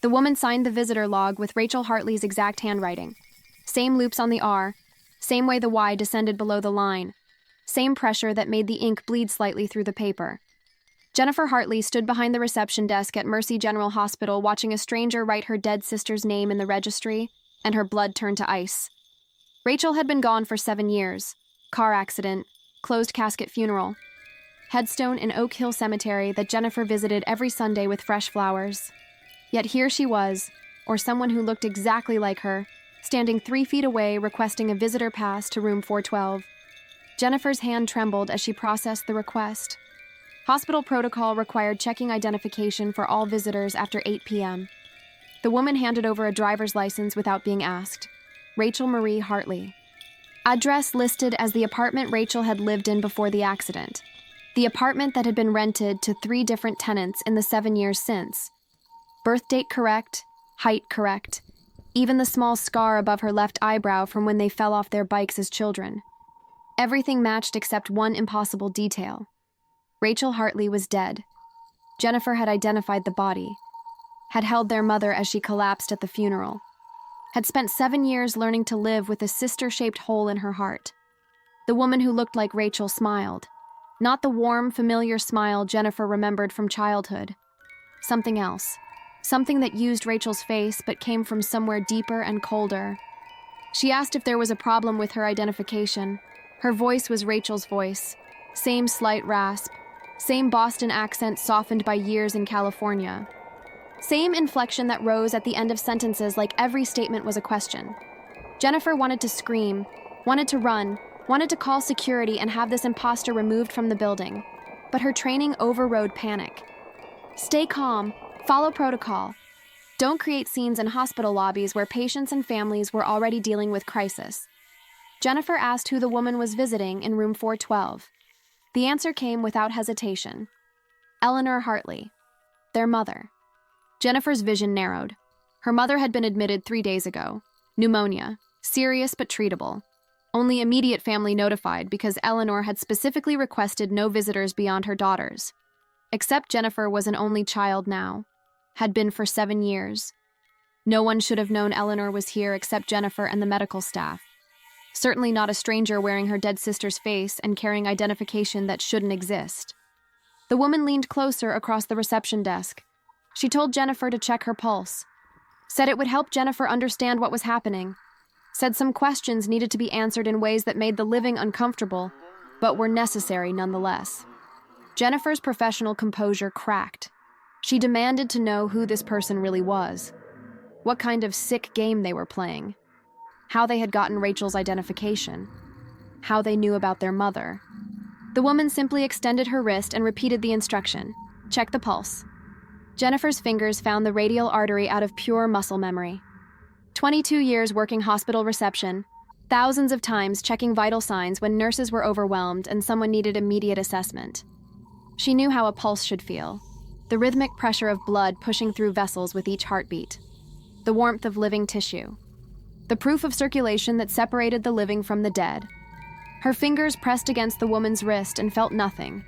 The woman signed the visitor log with Rachel Hartley's exact handwriting. Same loops on the R, same way the Y descended below the line, same pressure that made the ink bleed slightly through the paper. Jennifer Hartley stood behind the reception desk at Mercy General Hospital watching a stranger write her dead sister's name in the registry, and her blood turned to ice. Rachel had been gone for 7 years. Car accident, closed casket funeral. Headstone in Oak Hill Cemetery that Jennifer visited every Sunday with fresh flowers. Yet here she was, or someone who looked exactly like her, standing 3 feet away requesting a visitor pass to room 412. Jennifer's hand trembled as she processed the request. Hospital protocol required checking identification for all visitors after 8 p.m. The woman handed over a driver's license without being asked. Rachel Marie Hartley. Address listed as the apartment Rachel had lived in before the accident. The apartment that had been rented to 3 different tenants in the 7 years since. Birth date correct, height correct, even the small scar above her left eyebrow from when they fell off their bikes as children. Everything matched except one impossible detail. Rachel Hartley was dead. Jennifer had identified the body, had held their mother as she collapsed at the funeral, had spent 7 years learning to live with a sister-shaped hole in her heart. The woman who looked like Rachel smiled. Not the warm, familiar smile Jennifer remembered from childhood. Something else. Something that used Rachel's face but came from somewhere deeper and colder. She asked if there was a problem with her identification. Her voice was Rachel's voice. Same slight rasp. Same Boston accent softened by years in California. Same inflection that rose at the end of sentences like every statement was a question. Jennifer wanted to scream, wanted to run, wanted to call security and have this imposter removed from the building. But her training overrode panic. Stay calm, follow protocol. Don't create scenes in hospital lobbies where patients and families were already dealing with crisis. Jennifer asked who the woman was visiting in room 412. The answer came without hesitation. Eleanor Hartley, their mother. Jennifer's vision narrowed. Her mother had been admitted 3 days ago. Pneumonia, serious but treatable. Only immediate family notified because Eleanor had specifically requested no visitors beyond her daughters. Except Jennifer was an only child now, had been for 7 years. No one should have known Eleanor was here except Jennifer and the medical staff. Certainly not a stranger wearing her dead sister's face and carrying identification that shouldn't exist. The woman leaned closer across the reception desk. She told Jennifer to check her pulse. Said it would help Jennifer understand what was happening. Said some questions needed to be answered in ways that made the living uncomfortable, but were necessary nonetheless. Jennifer's professional composure cracked. She demanded to know who this person really was. What kind of sick game they were playing. How they had gotten Rachel's identification. How they knew about their mother. The woman simply extended her wrist and repeated the instruction. Check the pulse. Jennifer's fingers found the radial artery out of pure muscle memory. 22 years working hospital reception, thousands of times checking vital signs when nurses were overwhelmed and someone needed immediate assessment. She knew how a pulse should feel. The rhythmic pressure of blood pushing through vessels with each heartbeat. The warmth of living tissue. The proof of circulation that separated the living from the dead. Her fingers pressed against the woman's wrist and felt nothing.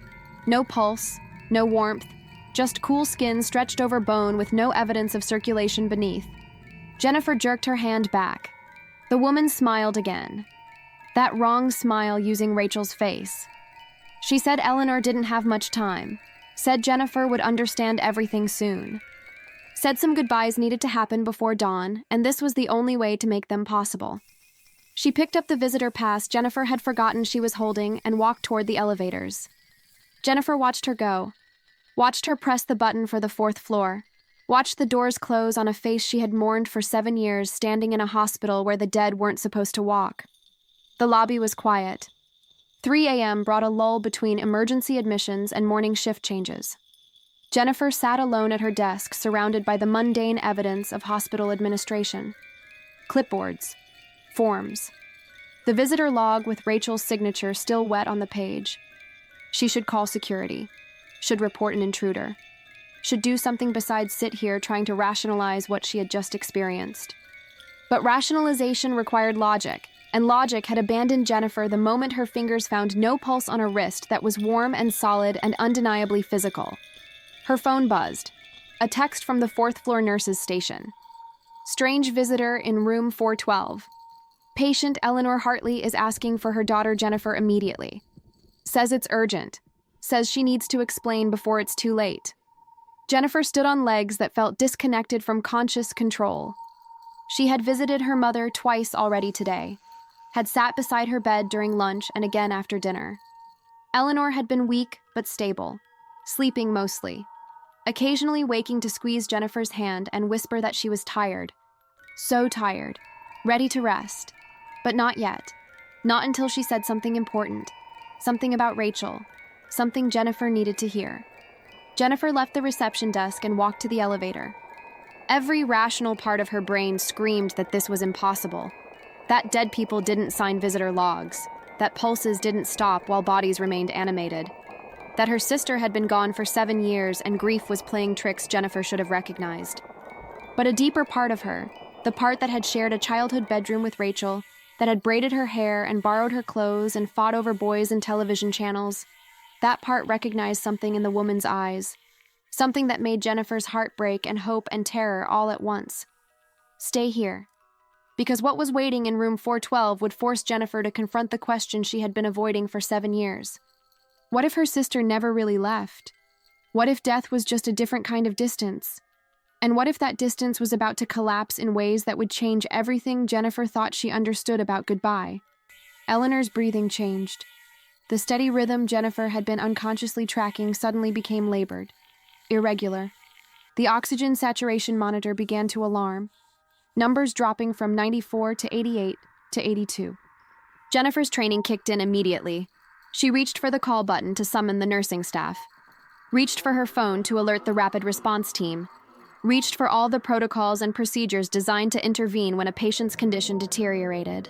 No pulse, no warmth, just cool skin stretched over bone with no evidence of circulation beneath. Jennifer jerked her hand back. The woman smiled again. That wrong smile using Rachel's face. She said Eleanor didn't have much time. Said Jennifer would understand everything soon. Said some goodbyes needed to happen before dawn, and this was the only way to make them possible. She picked up the visitor pass Jennifer had forgotten she was holding and walked toward the elevators. Jennifer watched her go. Watched her press the button for the 4th floor. Watched the doors close on a face she had mourned for 7 years standing in a hospital where the dead weren't supposed to walk. The lobby was quiet. 3 a.m. brought a lull between emergency admissions and morning shift changes. Jennifer sat alone at her desk, surrounded by the mundane evidence of hospital administration. Clipboards. Forms. The visitor log with Rachel's signature still wet on the page. She should call security. Should report an intruder. Should do something besides sit here trying to rationalize what she had just experienced. But rationalization required logic, and logic had abandoned Jennifer the moment her fingers found no pulse on a wrist that was warm and solid and undeniably physical. Her phone buzzed. A text from the fourth-floor nurse's station. Strange visitor in room 412. Patient Eleanor Hartley is asking for her daughter Jennifer immediately. Says it's urgent. Says she needs to explain before it's too late. Jennifer stood on legs that felt disconnected from conscious control. She had visited her mother twice already today, had sat beside her bed during lunch and again after dinner. Eleanor had been weak but stable, sleeping mostly, occasionally waking to squeeze Jennifer's hand and whisper that she was tired. So tired, ready to rest. But not yet. Not until she said something important. Something about Rachel. Something Jennifer needed to hear. Jennifer left the reception desk and walked to the elevator. Every rational part of her brain screamed that this was impossible. That dead people didn't sign visitor logs. That pulses didn't stop while bodies remained animated. That her sister had been gone for 7 years and grief was playing tricks Jennifer should have recognized. But a deeper part of her, the part that had shared a childhood bedroom with Rachel, that had braided her hair and borrowed her clothes and fought over boys and television channels, that part recognized something in the woman's eyes, something that made Jennifer's heart break and hope and terror all at once. Stay here. Because what was waiting in room 412 would force Jennifer to confront the question she had been avoiding for 7 years. What if her sister never really left? What if death was just a different kind of distance? And what if that distance was about to collapse in ways that would change everything Jennifer thought she understood about goodbye? Eleanor's breathing changed. The steady rhythm Jennifer had been unconsciously tracking suddenly became labored, irregular. The oxygen saturation monitor began to alarm, numbers dropping from 94 to 88 to 82. Jennifer's training kicked in immediately. She reached for the call button to summon the nursing staff, reached for her phone to alert the rapid response team, reached for all the protocols and procedures designed to intervene when a patient's condition deteriorated.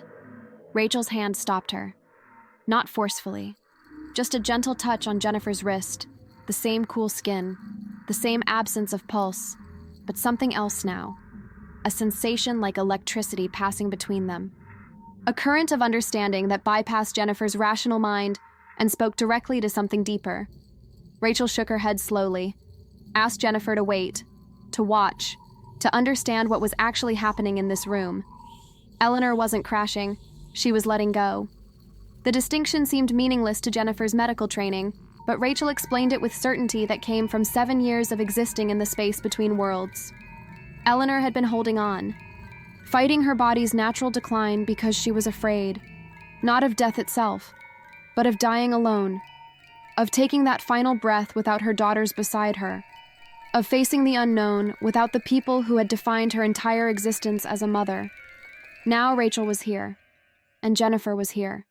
Rachel's hand stopped her. Not forcefully. Just a gentle touch on Jennifer's wrist. The same cool skin. The same absence of pulse. But something else now. A sensation like electricity passing between them. A current of understanding that bypassed Jennifer's rational mind and spoke directly to something deeper. Rachel shook her head slowly, asked Jennifer to wait, to watch, to understand what was actually happening in this room. Eleanor wasn't crashing. She was letting go. The distinction seemed meaningless to Jennifer's medical training, but Rachel explained it with certainty that came from 7 years of existing in the space between worlds. Eleanor had been holding on, fighting her body's natural decline because she was afraid, not of death itself, but of dying alone, of taking that final breath without her daughters beside her, of facing the unknown without the people who had defined her entire existence as a mother. Now Rachel was here, and Jennifer was here,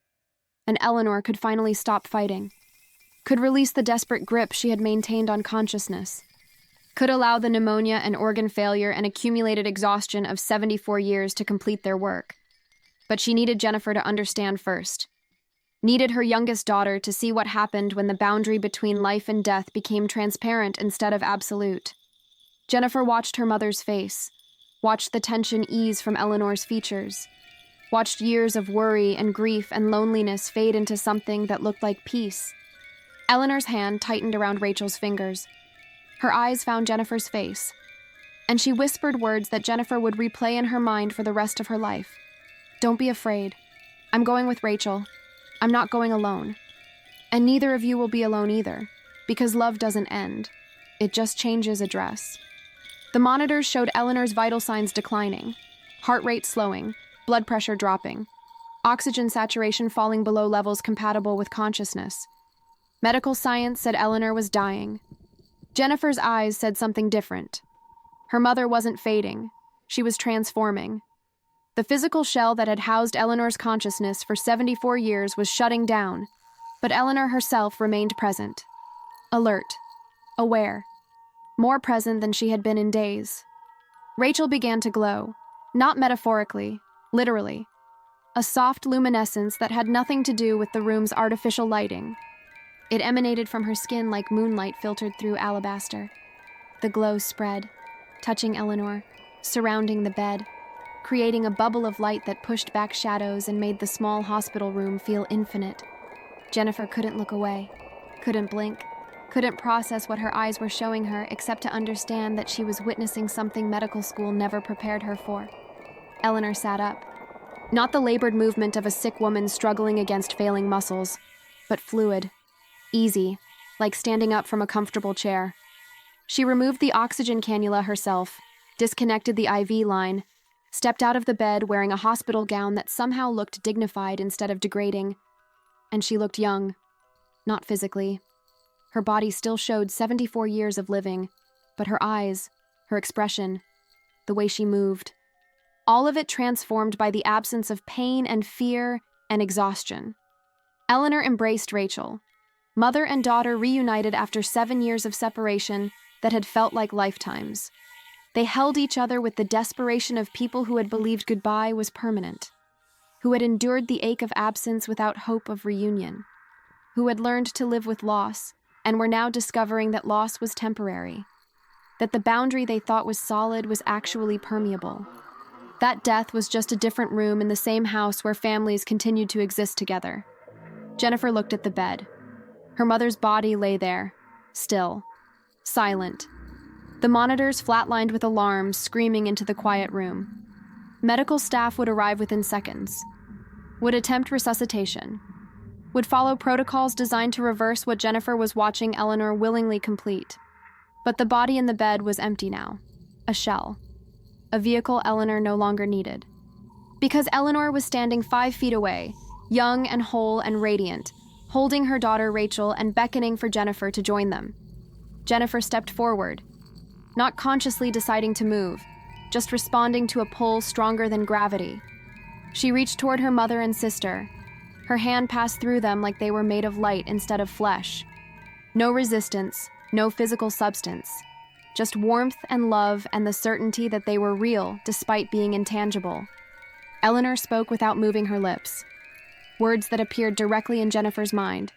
and Eleanor could finally stop fighting, could release the desperate grip she had maintained on consciousness, could allow the pneumonia and organ failure and accumulated exhaustion of 74 years to complete their work. But she needed Jennifer to understand first. Needed her youngest daughter to see what happened when the boundary between life and death became transparent instead of absolute. Jennifer watched her mother's face, watched the tension ease from Eleanor's features, watched years of worry and grief and loneliness fade into something that looked like peace. Eleanor's hand tightened around Rachel's fingers. Her eyes found Jennifer's face, and she whispered words that Jennifer would replay in her mind for the rest of her life. Don't be afraid. I'm going with Rachel. I'm not going alone. And neither of you will be alone either, because love doesn't end. It just changes address. The monitors showed Eleanor's vital signs declining, heart rate slowing, blood pressure dropping, oxygen saturation falling below levels compatible with consciousness. Medical science said Eleanor was dying. Jennifer's eyes said something different. Her mother wasn't fading. She was transforming. The physical shell that had housed Eleanor's consciousness for 74 years was shutting down, but Eleanor herself remained present. Alert. Aware. More present than she had been in days. Rachel began to glow, not metaphorically, literally. A soft luminescence that had nothing to do with the room's artificial lighting. It emanated from her skin like moonlight filtered through alabaster. The glow spread, touching Eleanor, surrounding the bed, creating a bubble of light that pushed back shadows and made the small hospital room feel infinite. Jennifer couldn't look away, couldn't blink, couldn't process what her eyes were showing her except to understand that she was witnessing something medical school never prepared her for. Eleanor sat up. Not the labored movement of a sick woman struggling against failing muscles, but fluid, easy, like standing up from a comfortable chair. She removed the oxygen cannula herself, disconnected the IV line, stepped out of the bed wearing a hospital gown that somehow looked dignified instead of degrading. And she looked young, not physically. Her body still showed 74 years of living, but her eyes, her expression, the way she moved, all of it transformed by the absence of pain and fear and exhaustion. Eleanor embraced Rachel, mother and daughter reunited after 7 years of separation that had felt like lifetimes. They held each other with the desperation of people who had believed goodbye was permanent, who had endured the ache of absence without hope of reunion, who had learned to live with loss and were now discovering that loss was temporary, that the boundary they thought was solid was actually permeable. That death was just a different room in the same house where families continued to exist together. Jennifer looked at the bed. Her mother's body lay there, still, silent. The monitors flatlined with alarms screaming into the quiet room. Medical staff would arrive within seconds, would attempt resuscitation, would follow protocols designed to reverse what Jennifer was watching Eleanor willingly complete. But the body in the bed was empty now, a shell. A vehicle Eleanor no longer needed. Because Eleanor was standing 5 feet away, young and whole and radiant, holding her daughter Rachel and beckoning for Jennifer to join them. Jennifer stepped forward, not consciously deciding to move, just responding to a pull stronger than gravity. She reached toward her mother and sister. Her hand passed through them like they were made of light instead of flesh. No resistance, no physical substance. Just warmth and love and the certainty that they were real despite being intangible. Eleanor spoke without moving her lips. Words that appeared directly in Jennifer's mind.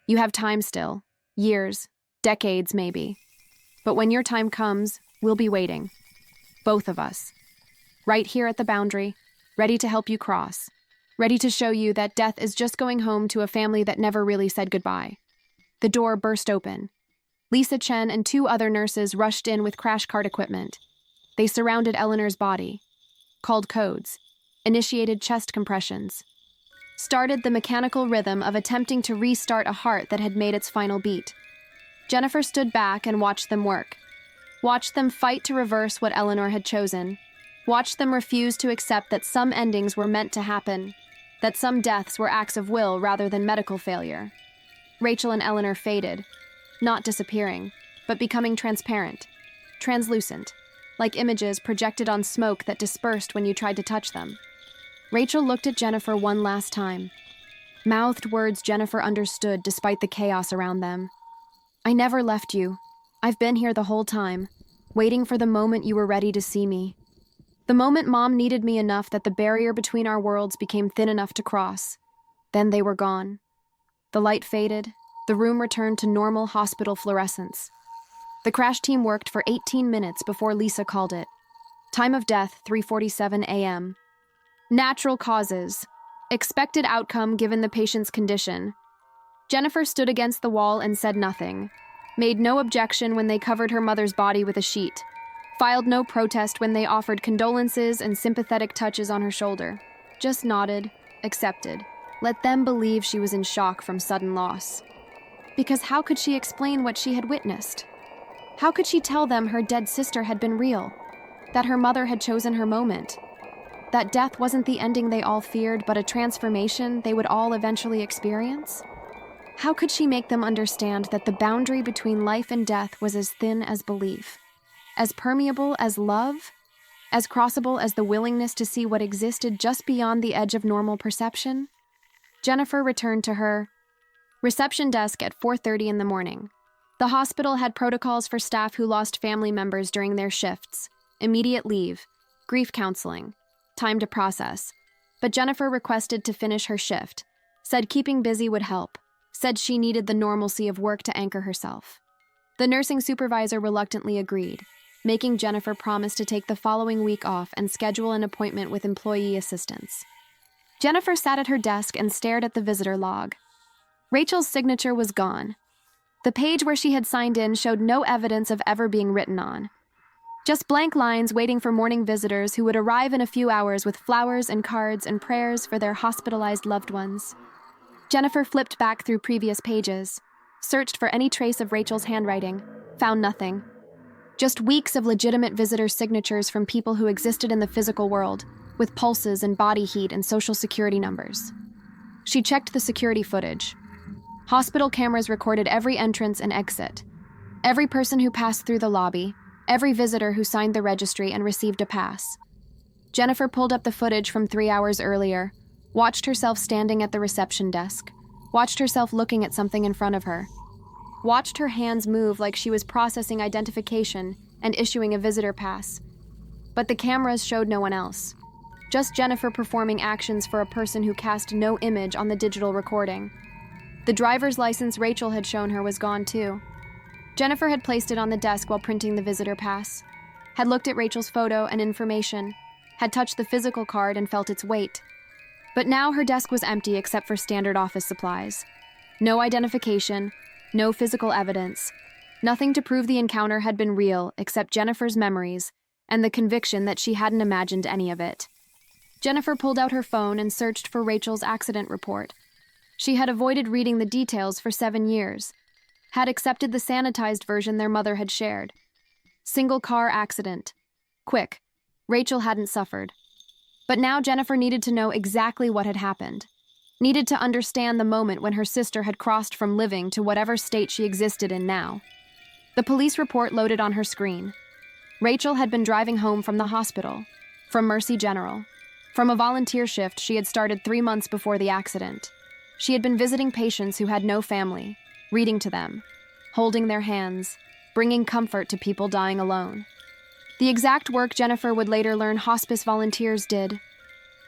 You have time still. Years. Decades, maybe. But when your time comes, we'll be waiting. Both of us. Right here at the boundary, ready to help you cross. Ready to show you that death is just going home to a family that never really said goodbye. The door burst open. Lisa Chen and 2 other nurses rushed in with crash cart equipment. They surrounded Eleanor's body, called codes, initiated chest compressions, started the mechanical rhythm of attempting to restart a heart that had made its final beat. Jennifer stood back and watched them work. Watched them fight to reverse what Eleanor had chosen. Watched them refuse to accept that some endings were meant to happen, that some deaths were acts of will rather than medical failure. Rachel and Eleanor faded, not disappearing, but becoming transparent, translucent, like images projected on smoke that dispersed when you tried to touch them. Rachel looked at Jennifer one last time, mouthed words Jennifer understood despite the chaos around them. I never left you. I've been here the whole time, waiting for the moment you were ready to see me. The moment Mom needed me enough that the barrier between our worlds became thin enough to cross. Then they were gone. The light faded. The room returned to normal hospital fluorescence. The crash team worked for 18 minutes before Lisa called it. Time of death, 3:47 a.m. Natural causes. Expected outcome given the patient's condition. Jennifer stood against the wall and said nothing. Made no objection when they covered her mother's body with a sheet. Filed no protest when they offered condolences and sympathetic touches on her shoulder. Just nodded, accepted. Let them believe she was in shock from sudden loss. Because how could she explain what she had witnessed? How could she tell them her dead sister had been real? That her mother had chosen her moment? That death wasn't the ending they all feared, but a transformation they would all eventually experience? How could she make them understand that the boundary between life and death was as thin as belief? As permeable as love? As crossable as the willingness to see what existed just beyond the edge of normal perception? Jennifer returned to her reception desk at 4:30 in the morning. The hospital had protocols for staff who lost family members during their shifts, immediate leave, grief counseling, time to process. But Jennifer requested to finish her shift, said keeping busy would help, said she needed the normalcy of work to anchor herself. The nursing supervisor reluctantly agreed, making Jennifer promise to take the following week off and schedule an appointment with employee assistants. Jennifer sat at her desk and stared at the visitor log. Rachel's signature was gone. The page where she had signed in showed no evidence of ever being written on. Just blank lines waiting for morning visitors who would arrive in a few hours with flowers and cards and prayers for their hospitalized loved ones. Jennifer flipped back through previous pages, searched for any trace of Rachel's handwriting, found nothing. Just weeks of legitimate visitor signatures from people who existed in the physical world, with pulses and body heat and social security numbers. She checked the security footage. Hospital cameras recorded every entrance and exit, every person who passed through the lobby, every visitor who signed the registry and received a pass. Jennifer pulled up the footage from 3 hours earlier, watched herself standing at the reception desk, watched herself looking at something in front of her, watched her hands move like she was processing identification and issuing a visitor pass. But the cameras showed no one else. Just Jennifer performing actions for a person who cast no image on the digital recording. The driver's license Rachel had shown her was gone too. Jennifer had placed it on the desk while printing the visitor pass, had looked at Rachel's photo and information, had touched the physical card and felt its weight. But now her desk was empty except for standard office supplies. No identification, no physical evidence, nothing to prove the encounter had been real except Jennifer's memories and the conviction that she hadn't imagined any of it. Jennifer pulled out her phone and searched for Rachel's accident report. She had avoided reading the details for 7 years, had accepted the sanitized version their mother had shared. Single car accident. Quick. Rachel hadn't suffered. But now Jennifer needed to know exactly what had happened. Needed to understand the moment when her sister had crossed from living to whatever state she existed in now. The police report loaded on her screen. Rachel had been driving home from the hospital, from Mercy General, from a volunteer shift she had started 3 months before the accident. She had been visiting patients who had no family, reading to them, holding their hands, bringing comfort to people dying alone. The exact work Jennifer would later learn hospice volunteers did.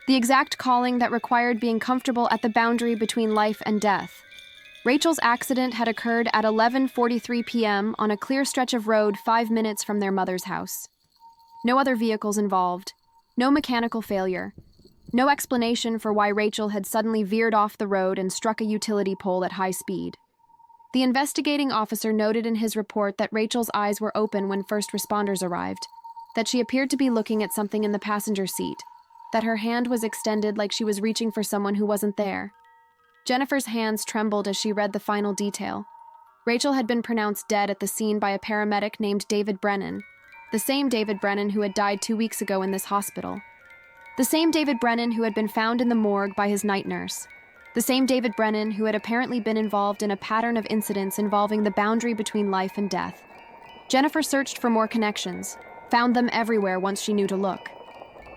The exact calling that required being comfortable at the boundary between life and death. Rachel's accident had occurred at 11:43 p.m. on a clear stretch of road 5 minutes from their mother's house. No other vehicles involved, no mechanical failure, no explanation for why Rachel had suddenly veered off the road and struck a utility pole at high speed. The investigating officer noted in his report that Rachel's eyes were open when first responders arrived, that she appeared to be looking at something in the passenger seat, that her hand was extended like she was reaching for someone who wasn't there. Jennifer's hands trembled as she read the final detail. Rachel had been pronounced dead at the scene by a paramedic named David Brennan, the same David Brennan who had died 2 weeks ago in this hospital. The same David Brennan who had been found in the morgue by his night nurse. The same David Brennan who had apparently been involved in a pattern of incidents involving the boundary between life and death. Jennifer searched for more connections, found them everywhere once she knew to look.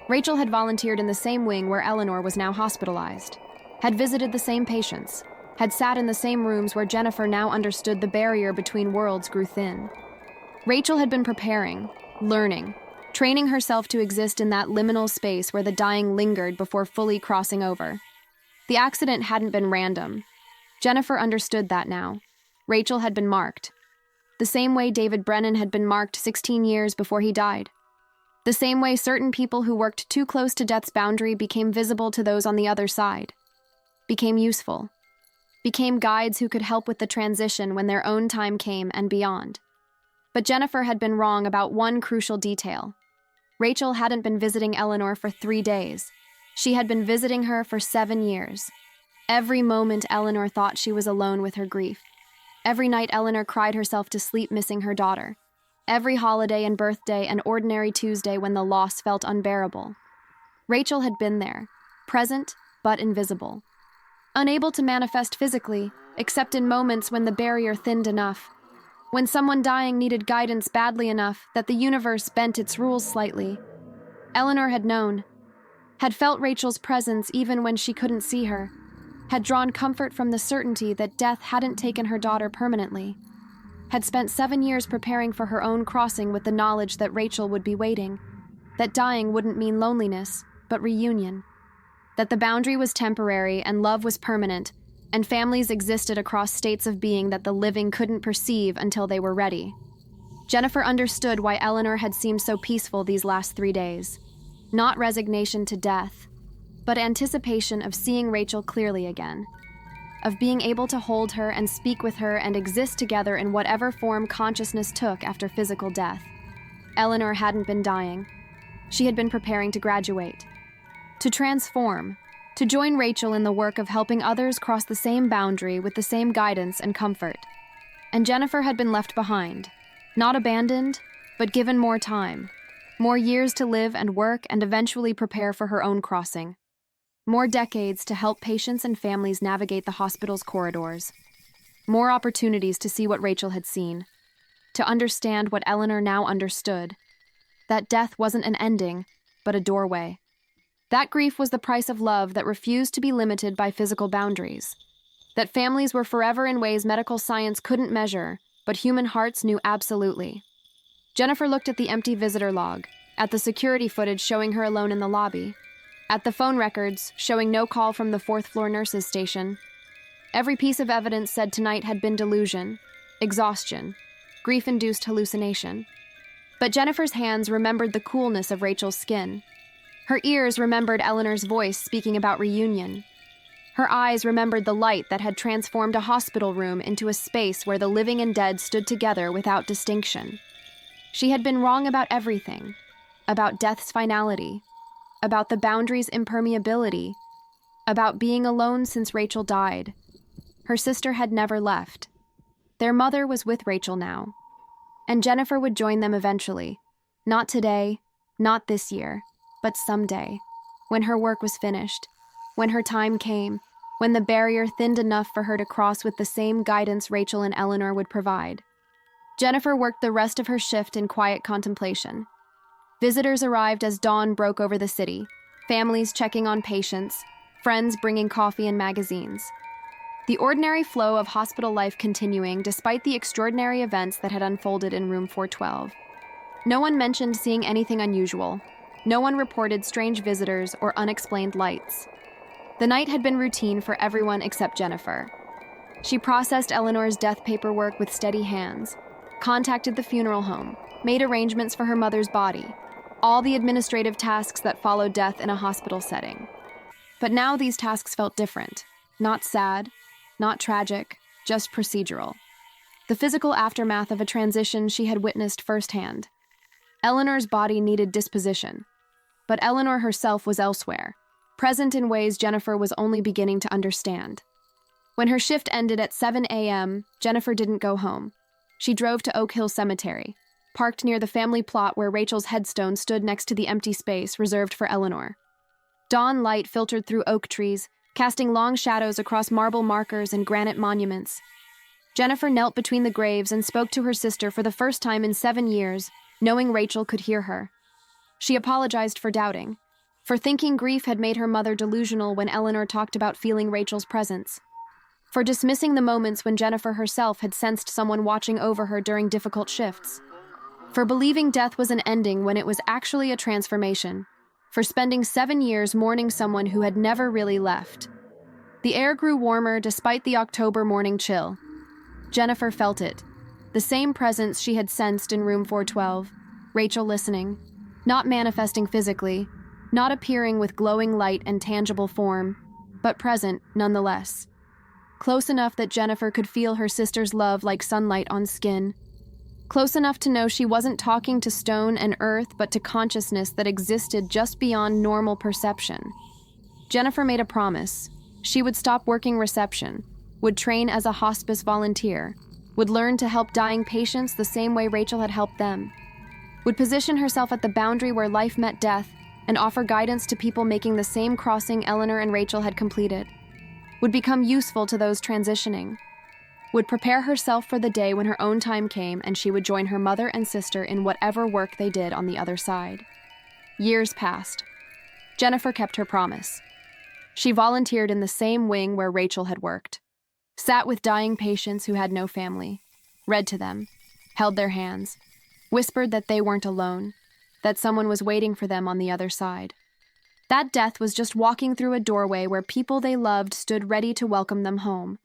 Rachel had volunteered in the same wing where Eleanor was now hospitalized, had visited the same patients, had sat in the same rooms where Jennifer now understood the barrier between worlds grew thin. Rachel had been preparing, learning, training herself to exist in that liminal space where the dying lingered before fully crossing over. The accident hadn't been random. Jennifer understood that now. Rachel had been marked. The same way David Brennan had been marked 16 years before he died. The same way certain people who worked too close to death's boundary became visible to those on the other side. Became useful. Became guides who could help with the transition when their own time came and beyond. But Jennifer had been wrong about one crucial detail. Rachel hadn't been visiting Eleanor for 3 days. She had been visiting her for 7 years. Every moment Eleanor thought she was alone with her grief. Every night Eleanor cried herself to sleep missing her daughter. Every holiday and birthday and ordinary Tuesday when the loss felt unbearable. Rachel had been there, present but invisible. Unable to manifest physically, except in moments when the barrier thinned enough. When someone dying needed guidance badly enough that the universe bent its rules slightly. Eleanor had known, had felt Rachel's presence even when she couldn't see her, had drawn comfort from the certainty that death hadn't taken her daughter permanently, had spent 7 years preparing for her own crossing with the knowledge that Rachel would be waiting, that dying wouldn't mean loneliness, but reunion, that the boundary was temporary and love was permanent, and families existed across states of being that the living couldn't perceive until they were ready. Jennifer understood why Eleanor had seemed so peaceful these last 3 days. Not resignation to death, but anticipation of seeing Rachel clearly again. of being able to hold her and speak with her and exist together in whatever form consciousness took after physical death. Eleanor hadn't been dying. She had been preparing to graduate, to transform, to join Rachel in the work of helping others cross the same boundary with the same guidance and comfort. And Jennifer had been left behind, not abandoned, but given more time, more years to live and work and eventually prepare for her own crossing. More decades to help patients and families navigate the hospital's corridors. More opportunities to see what Rachel had seen, to understand what Eleanor now understood, that death wasn't an ending, but a doorway. That grief was the price of love that refused to be limited by physical boundaries. That families were forever in ways medical science couldn't measure, but human hearts knew absolutely. Jennifer looked at the empty visitor log, at the security footage showing her alone in the lobby, at the phone records showing no call from the fourth-floor nurses' station. Every piece of evidence said tonight had been delusion, exhaustion, grief-induced hallucination. But Jennifer's hands remembered the coolness of Rachel's skin. Her ears remembered Eleanor's voice speaking about reunion. Her eyes remembered the light that had transformed a hospital room into a space where the living and dead stood together without distinction. She had been wrong about everything, about death's finality, about the boundary's impermeability, about being alone since Rachel died. Her sister had never left. Their mother was with Rachel now. And Jennifer would join them eventually. Not today, not this year, but someday, when her work was finished, when her time came, when the barrier thinned enough for her to cross with the same guidance Rachel and Eleanor would provide. Jennifer worked the rest of her shift in quiet contemplation. Visitors arrived as dawn broke over the city, families checking on patients, friends bringing coffee and magazines. The ordinary flow of hospital life continuing despite the extraordinary events that had unfolded in room 412. No one mentioned seeing anything unusual. No one reported strange visitors or unexplained lights. The night had been routine for everyone except Jennifer. She processed Eleanor's death paperwork with steady hands, contacted the funeral home, made arrangements for her mother's body, all the administrative tasks that followed death in a hospital setting. But now these tasks felt different, not sad, not tragic, just procedural. The physical aftermath of a transition she had witnessed firsthand. Eleanor's body needed disposition, but Eleanor herself was elsewhere, present in ways Jennifer was only beginning to understand. When her shift ended at 7 a.m., Jennifer didn't go home. She drove to Oak Hill Cemetery, parked near the family plot where Rachel's headstone stood next to the empty space reserved for Eleanor. Dawn light filtered through oak trees, casting long shadows across marble markers and granite monuments. Jennifer knelt between the graves and spoke to her sister for the first time in 7 years, knowing Rachel could hear her. She apologized for doubting, for thinking grief had made her mother delusional when Eleanor talked about feeling Rachel's presence, for dismissing the moments when Jennifer herself had sensed someone watching over her during difficult shifts, for believing death was an ending when it was actually a transformation, for spending 7 years mourning someone who had never really left. The air grew warmer despite the October morning chill. Jennifer felt it, the same presence she had sensed in room 412, Rachel listening, not manifesting physically, not appearing with glowing light and tangible form, but present nonetheless. Close enough that Jennifer could feel her sister's love like sunlight on skin. Close enough to know she wasn't talking to stone and earth, but to consciousness that existed just beyond normal perception. Jennifer made a promise. She would stop working reception, would train as a hospice volunteer, would learn to help dying patients the same way Rachel had helped them, would position herself at the boundary where life met death and offer guidance to people making the same crossing Eleanor and Rachel had completed, would become useful to those transitioning, would prepare herself for the day when her own time came and she would join her mother and sister in whatever work they did on the other side. Years passed. Jennifer kept her promise. She volunteered in the same wing where Rachel had worked, sat with dying patients who had no family, read to them, held their hands, whispered that they weren't alone, that someone was waiting for them on the other side. That death was just walking through a doorway where people they loved stood ready to welcome them home.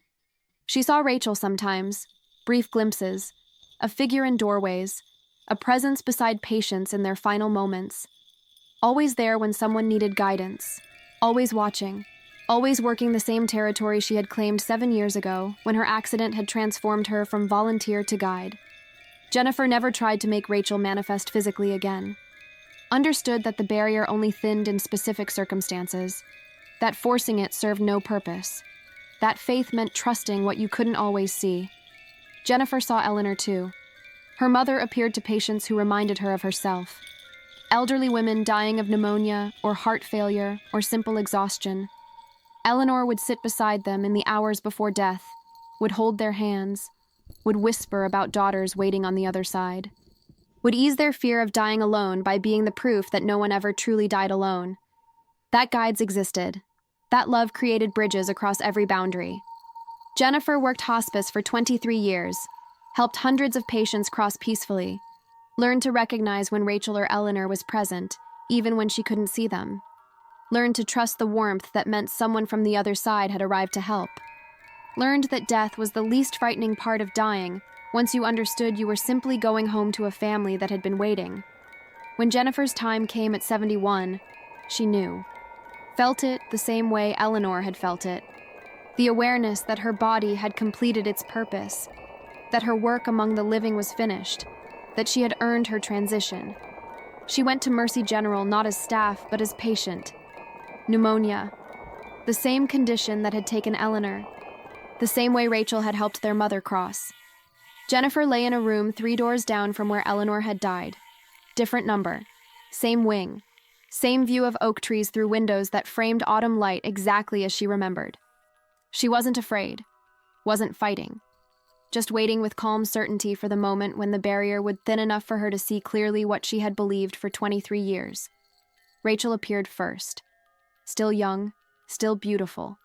She saw Rachel sometimes, brief glimpses, a figure in doorways, a presence beside patients in their final moments, always there when someone needed guidance, always watching, always present. Jennifer always working the same territory she had claimed 7 years ago when her accident had transformed her from volunteer to guide. Jennifer never tried to make Rachel manifest physically again. Understood that the barrier only thinned in specific circumstances, that forcing it served no purpose, that faith meant trusting what you couldn't always see. Jennifer saw Eleanor too. Her mother appeared to patients who reminded her of herself. Elderly women dying of pneumonia or heart failure or simple exhaustion. Eleanor would sit beside them in the hours before death, would hold their hands, would whisper about daughters waiting on the other side, would ease their fear of dying alone by being the proof that no one ever truly died alone. That guides existed. That love created bridges across every boundary. Jennifer worked hospice for 23 years, helped hundreds of patients cross peacefully, learned to recognize when Rachel or Eleanor was present, even when she couldn't see them. Learned to trust the warmth that meant someone from the other side had arrived to help. Learned that death was the least frightening part of dying once you understood you were simply going home to a family that had been waiting. When Jennifer's time came at 71, she knew. Felt it the same way Eleanor had felt it. The awareness that her body had completed its purpose, that her work among the living was finished, that she had earned her transition. She went to Mercy General not as staff, but as patient. Pneumonia. The same condition that had taken Eleanor. The same way Rachel had helped their mother cross. Jennifer lay in a room 3 doors down from where Eleanor had died. Different number. Same wing. Same view of oak trees through windows that framed autumn light exactly as she remembered. She wasn't afraid. Wasn't fighting. Just waiting with calm certainty for the moment when the barrier would thin enough for her to see clearly what she had believed for 23 years. Rachel appeared first. Still young, still beautiful.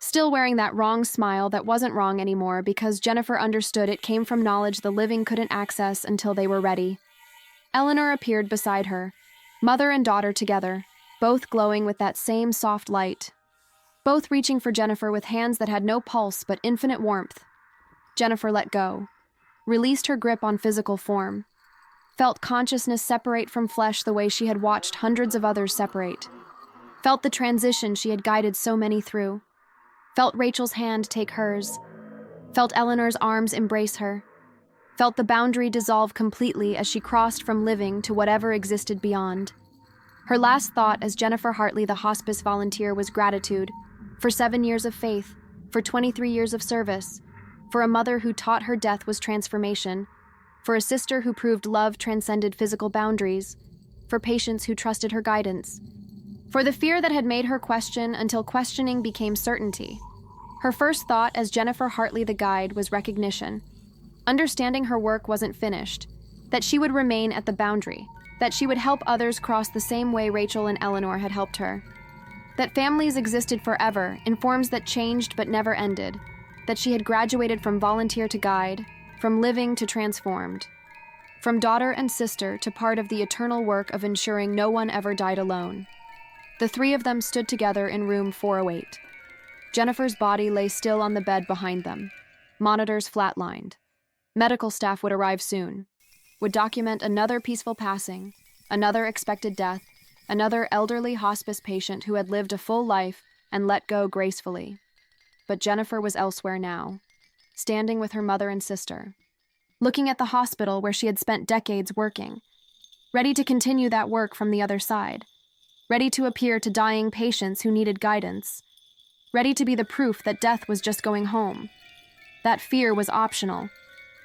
Still wearing that wrong smile that wasn't wrong anymore because Jennifer understood it came from knowledge the living couldn't access until they were ready. Eleanor appeared beside her, mother and daughter together, both glowing with that same soft light. Both reaching for Jennifer with hands that had no pulse but infinite warmth. Jennifer let go, released her grip on physical form, felt consciousness separate from flesh the way she had watched hundreds of others separate, felt the transition she had guided so many through, felt Rachel's hand take hers, felt Eleanor's arms embrace her, felt the boundary dissolve completely as she crossed from living to whatever existed beyond. Her last thought as Jennifer Hartley, the hospice volunteer, was gratitude for 7 years of faith, for 23 years of service, for a mother who taught her death was transformation, for a sister who proved love transcended physical boundaries, for patients who trusted her guidance, for the fear that had made her question until questioning became certainty. Her first thought as Jennifer Hartley the guide was recognition. Understanding her work wasn't finished, that she would remain at the boundary, that she would help others cross the same way Rachel and Eleanor had helped her. That families existed forever in forms that changed but never ended. That she had graduated from volunteer to guide, from living to transformed, from daughter and sister to part of the eternal work of ensuring no one ever died alone. The 3 of them stood together in room 408. Jennifer's body lay still on the bed behind them. Monitors flatlined. Medical staff would arrive soon, would document another peaceful passing, another expected death, another elderly hospice patient who had lived a full life and let go gracefully. But Jennifer was elsewhere now, standing with her mother and sister, looking at the hospital where she had spent decades working, ready to continue that work from the other side, ready to appear to dying patients who needed guidance, ready to be the proof that death was just going home. That fear was optional.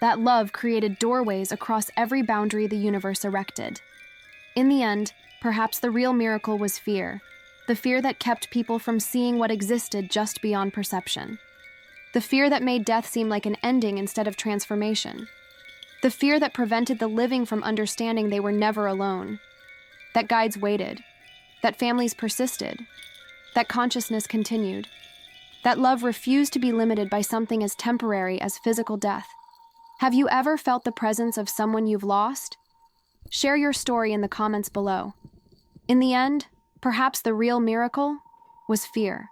That love created doorways across every boundary the universe erected. In the end, perhaps the real miracle was fear. The fear that kept people from seeing what existed just beyond perception. The fear that made death seem like an ending instead of transformation. The fear that prevented the living from understanding they were never alone. That guides waited. That families persisted. That consciousness continued. That love refused to be limited by something as temporary as physical death. Have you ever felt the presence of someone you've lost? Share your story in the comments below. In the end, perhaps the real miracle was fear.